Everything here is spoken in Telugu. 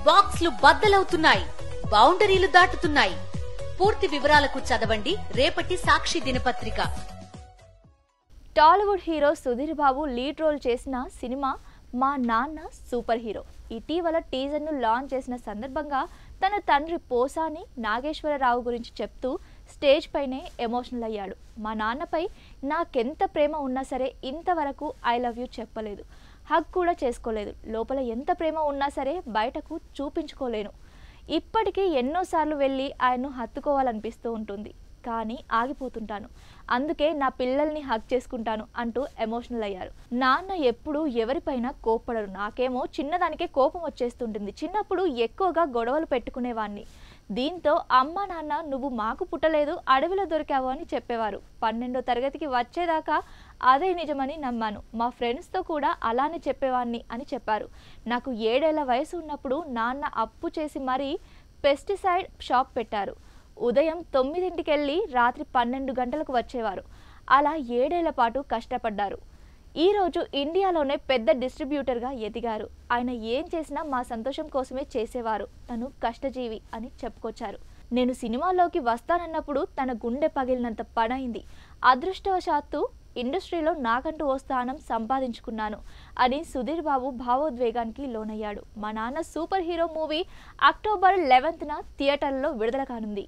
బాక్స్లు బద్దలవుతున్నాయి, బౌండరీలు దాటుతున్నాయి. పూర్తి వివరాలకు చదవండి రేపటి సాక్షి దినపత్రిక. Tollywood hero Sudheer Babu lead role చేసిన సినిమా మా నాన్న సూపర్ హీరో ఇటీవల టీజర్ను లాంచ్ చేసిన సందర్భంగా తన తండ్రి పోసాని నాగేశ్వరరావు గురించి చెప్తూ స్టేజ్ పైనే ఎమోషనల్ అయ్యాడు. మా నాన్నపై నాకెంత ప్రేమ ఉన్నా సరే ఇంతవరకు ఐ లవ్ యూ చెప్పలేదు, హగ్ కూడా చేసుకోలేదు. లోపల ఎంత ప్రేమ ఉన్నా సరే బయటకు చూపించుకోలేను. ఇప్పటికీ ఎన్నోసార్లు వెళ్ళి ఆయన్ను హత్తుకోవాలనిపిస్తూ ఉంటుంది, కానీ ఆగిపోతుంటాను. అందుకే నా పిల్లల్ని హగ్ చేసుకుంటాను అంటూ ఎమోషనల్ అయ్యారు. నాన్న ఎప్పుడు ఎవరిపైనా కోప్పడరు, నాకేమో చిన్నదానికే కోపం వచ్చేస్తుంటుంది. చిన్నప్పుడు ఎక్కువగా గొడవలు పెట్టుకునేవాడిని. దీంతో అమ్మ నాన్న నువ్వు మాకు పుట్టలేదు, అడవిలో దొరికావు అని చెప్పేవారు. 12వ తరగతికి వచ్చేదాకా అదే నిజమని నమ్మాను. మా ఫ్రెండ్స్తో కూడా అలానే చెప్పేవాడిని అని చెప్పారు. నాకు 7 ఏళ్ల వయసు ఉన్నప్పుడు నాన్న అప్పు చేసి మరీ పెస్టిసైడ్ షాప్ పెట్టారు. ఉదయం 9ంటికి వెళ్ళి రాత్రి 12 గంటలకు వచ్చేవారు. అలా 7 ఏళ్ల పాటు కష్టపడ్డారు. ఈరోజు ఇండియాలోనే పెద్ద డిస్ట్రిబ్యూటర్గా ఎదిగారు. ఆయన ఏం చేసినా మా సంతోషం కోసమే చేసేవారు. తను కష్టజీవి అని చెప్పుకొచ్చారు. నేను సినిమాలోకి వస్తానన్నప్పుడు తన గుండె పగిలినంత పనైంది. అదృష్టవశాత్తు ఇండస్ట్రీలో నాకంటూ ఓ స్థానం సంపాదించుకున్నాను అని సుధీర్ బాబు భావోద్వేగానికి లోనయ్యాడు. మా నాన్న సూపర్ హీరో మూవీ అక్టోబర్ 11న థియేటర్లలో విడుదల కానుంది.